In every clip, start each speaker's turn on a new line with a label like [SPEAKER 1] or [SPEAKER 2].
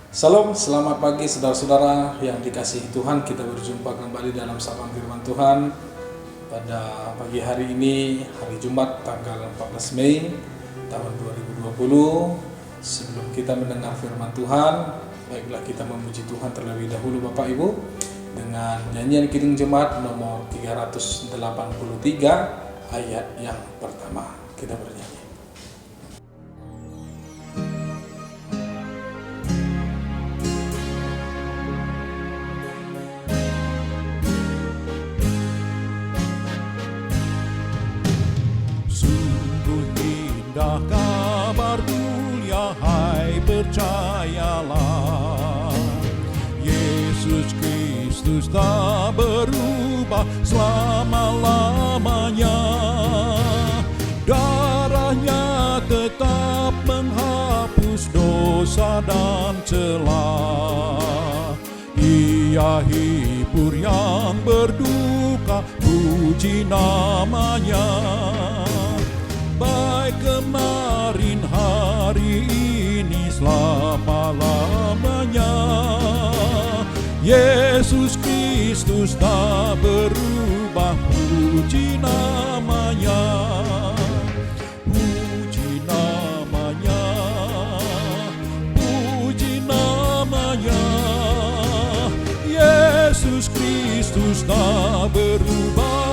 [SPEAKER 1] Salam, selamat pagi saudara-saudara yang dikasihi Tuhan. Kita berjumpa kembali dalam Sabang Firman Tuhan pada pagi hari ini, hari Jumat tanggal 14 Mei tahun 2020. Sebelum kita mendengar firman Tuhan, baiklah kita memuji Tuhan terlebih dahulu Bapak Ibu dengan nyanyian Kidung Jemaat nomor 383 ayat yang pertama. Kita bernyanyi.
[SPEAKER 2] Kabar mulia, hai percayalah, Yesus Kristus tak berubah selama-lamanya. Darahnya tetap menghapus dosa dan celah. Ia hibur yang berduka, puji namanya. Baik kemarin, hari ini, selama-lamanya. Yesus Kristus tak berubah, puji namanya. Puji namanya, puji namanya. Yesus Kristus tak berubah.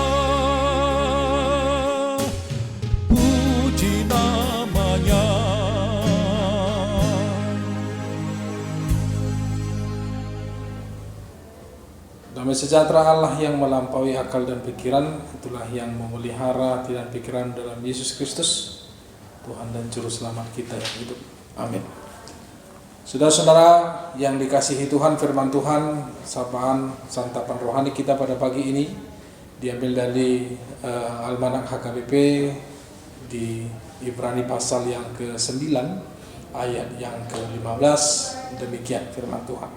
[SPEAKER 1] Damai sejahtera Allah yang melampaui akal dan pikiran, itulah yang memelihara hati dan pikiran dalam Yesus Kristus, Tuhan dan Juru Selamat kita yang hidup. Amin. Saudara-saudara yang dikasihi Tuhan, firman Tuhan, sapaan santapan rohani kita pada pagi ini diambil dari Almanak HKBP di Ibrani pasal yang ke-9 ayat yang ke-15. Demikian firman Tuhan.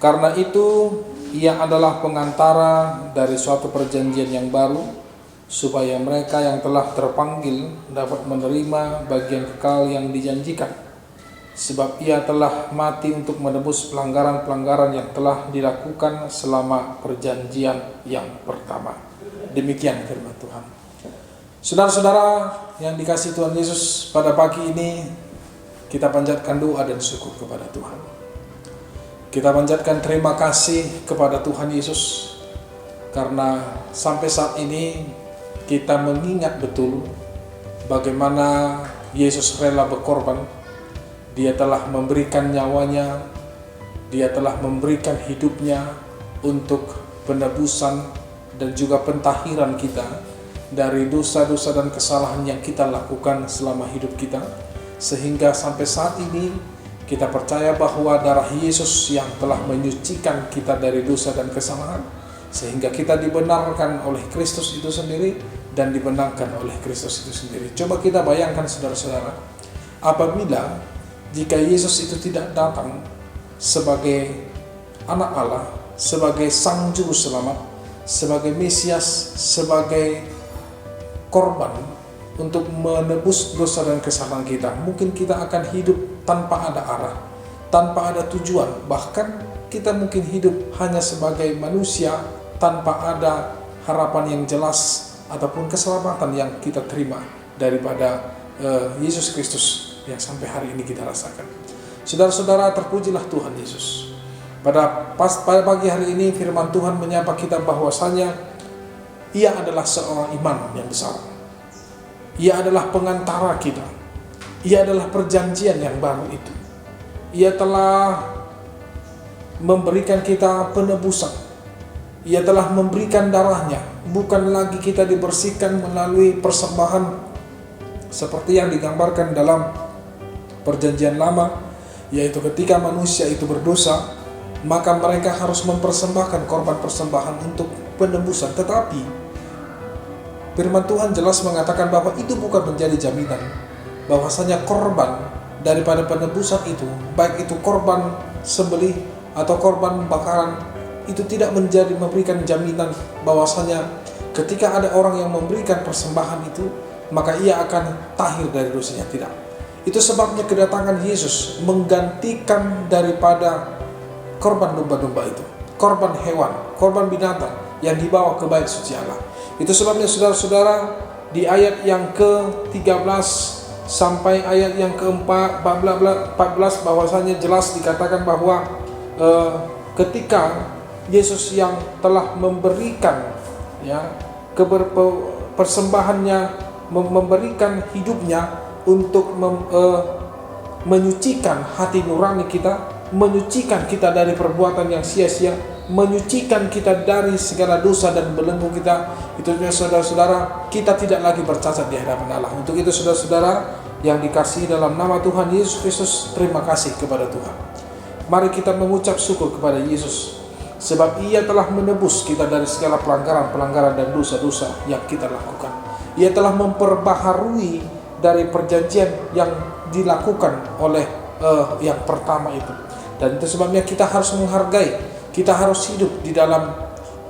[SPEAKER 1] Karena itu ia adalah pengantara dari suatu perjanjian yang baru, supaya mereka yang telah terpanggil dapat menerima bagian kekal yang dijanjikan. Sebab ia telah mati untuk menebus pelanggaran-pelanggaran yang telah dilakukan selama perjanjian yang pertama. Demikian firman Tuhan. Saudara-saudara yang dikasihi Tuhan Yesus, pada pagi ini kita panjatkan doa dan syukur kepada Tuhan. Kita panjatkan terima kasih kepada Tuhan Yesus karena sampai saat ini kita mengingat betul bagaimana Yesus rela berkorban. Dia telah memberikan nyawanya, dia telah memberikan hidupnya untuk penebusan dan juga pentahiran kita dari dosa-dosa dan kesalahan yang kita lakukan selama hidup kita, sehingga sampai saat ini kita percaya bahwa darah Yesus yang telah menyucikan kita dari dosa dan kesalahan, sehingga kita dibenarkan oleh Kristus itu sendiri dan dibenarkan oleh Kristus itu sendiri. Coba kita bayangkan saudara-saudara, apabila jika Yesus itu tidak datang sebagai anak Allah, sebagai Sang Juru Selamat, sebagai Mesias, sebagai korban untuk menebus dosa dan kesalahan kita, mungkin kita akan hidup tanpa ada arah, tanpa ada tujuan. Bahkan kita mungkin hidup hanya sebagai manusia tanpa ada harapan yang jelas ataupun keselamatan yang kita terima daripada Yesus Kristus yang sampai hari ini kita rasakan. Saudara-saudara, terpujilah Tuhan Yesus. Pada pagi hari ini firman Tuhan menyapa kita bahwasanya Ia adalah seorang imam yang besar. Ia adalah pengantara kita. Ia adalah perjanjian yang baru itu. Ia telah memberikan kita penebusan. Ia telah memberikan darahnya. Bukan lagi kita dibersihkan melalui persembahan seperti yang digambarkan dalam perjanjian lama, yaitu ketika manusia itu berdosa, maka mereka harus mempersembahkan korban persembahan untuk penebusan. Tetapi firman Tuhan jelas mengatakan bahwa itu bukan menjadi jaminan bahwasanya korban daripada penebusan itu, baik itu korban sembelih atau korban bakaran, itu tidak memberikan jaminan bahwasanya ketika ada orang yang memberikan persembahan itu, maka ia akan tahir dari dosanya. Tidak. Itu sebabnya kedatangan Yesus menggantikan daripada korban domba-domba itu, korban hewan, korban binatang yang dibawa ke bait suci Allah. Itu sebabnya saudara-saudara, di ayat yang ke-13 sampai ayat yang ke-14 bahwasanya jelas dikatakan bahwa ketika Yesus yang telah memberikan persembahannya, memberikan hidupnya untuk menyucikan hati nurani kita, menyucikan kita dari perbuatan yang sia-sia, menyucikan kita dari segala dosa dan belenggu kita. Itu saudara-saudara, kita tidak lagi bercacat di hadapan Allah. Untuk itu saudara-saudara yang dikasihi dalam nama Tuhan Yesus Kristus, terima kasih kepada Tuhan. Mari kita mengucap syukur kepada Yesus, sebab Ia telah menebus kita dari segala pelanggaran dan dosa-dosa yang kita lakukan. Ia telah memperbaharui dari perjanjian yang dilakukan oleh yang pertama itu. Dan itu sebabnya kita harus menghargai, kita harus hidup di dalam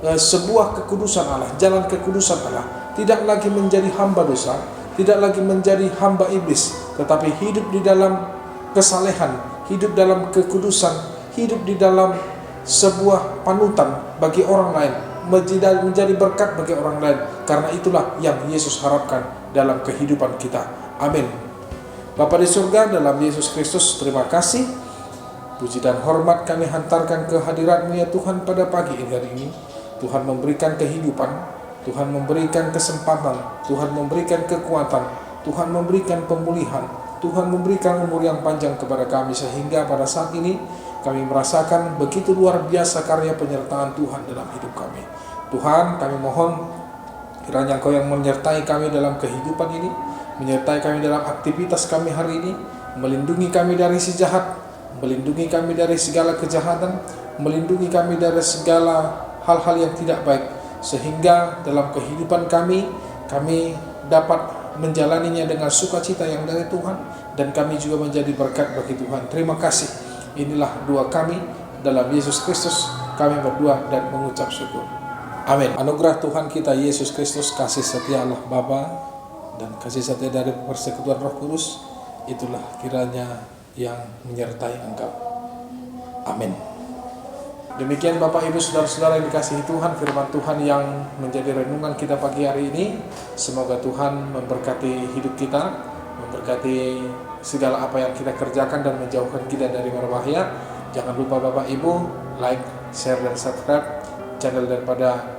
[SPEAKER 1] sebuah kekudusan Allah, jalan kekudusan Allah. Tidak lagi menjadi hamba dosa, tidak lagi menjadi hamba iblis, tetapi hidup di dalam kesalehan, hidup dalam kekudusan, hidup di dalam sebuah panutan bagi orang lain, menjadi berkat bagi orang lain. Karena itulah yang Yesus harapkan dalam kehidupan kita. Amin. Bapa di surga, dalam Yesus Kristus, terima kasih. Puji dan hormat kami hantarkan ke hadirat-Mu ya Tuhan pada pagi hari ini. Tuhan memberikan kehidupan, Tuhan memberikan kesempatan, Tuhan memberikan kekuatan, Tuhan memberikan pemulihan, Tuhan memberikan umur yang panjang kepada kami, sehingga pada saat ini kami merasakan begitu luar biasa karya penyertaan Tuhan dalam hidup kami. Tuhan, kami mohon kiranya Engkau yang menyertai kami dalam kehidupan ini, menyertai kami dalam aktivitas kami hari ini, melindungi kami dari si jahat, melindungi kami dari segala kejahatan, melindungi kami dari segala hal-hal yang tidak baik, sehingga dalam kehidupan kami dapat menjalaninya dengan sukacita yang dari Tuhan, dan kami juga menjadi berkat bagi Tuhan. Terima kasih. Inilah doa kami dalam Yesus Kristus, kami berdoa dan mengucap syukur. Amin. Anugerah Tuhan kita Yesus Kristus, kasih setia Allah Bapa, dan kasih setia dari persekutuan Roh Kudus, itulah kiranya yang menyertai engkau. Amin. Demikian Bapak Ibu Saudara-saudara yang dikasihi Tuhan, firman Tuhan yang menjadi renungan kita pagi hari ini. Semoga Tuhan memberkati hidup kita, memberkati segala apa yang kita kerjakan dan menjauhkan kita dari berbahaya. Jangan lupa Bapak Ibu like, share dan subscribe channel daripada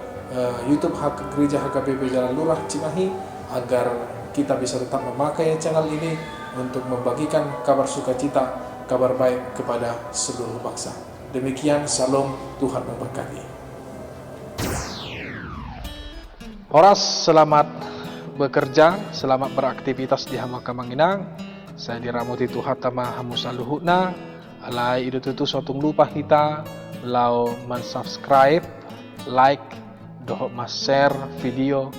[SPEAKER 1] YouTube Gereja HKBP Jalan Lurah Cimahi, agar kita bisa tetap memakai channel ini untuk membagikan kabar sukacita, kabar baik kepada seluruh bangsa. Demikian, salam, Tuhan memberkati. Horas, selamat bekerja, selamat beraktivitas di Hama Kamanginang. Saya diramuti Tuhan tama hamusa luhutna, alai idu tutu sotung lupa kita, lau subscribe, like, dohok mas share video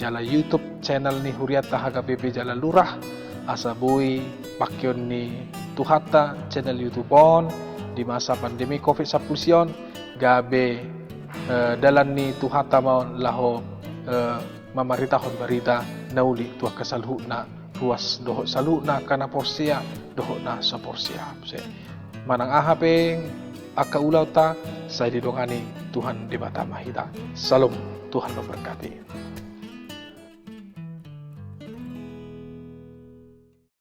[SPEAKER 1] jala YouTube channel ni Huriata HKBP Jalan Lurah, asabui pakyon ni Tuhata channel YouTube on di masa pandemi COVID-19 gabe dalan ni Tuhata mau laho mamaritahon barita nauli tuah kasalhu na ruas dohok salu na kana porsia dohok na sa porsia manang ahapeng aka ulaw ta sa didongani Tuhan di bata mahita. Salam, Tuhan memberkati.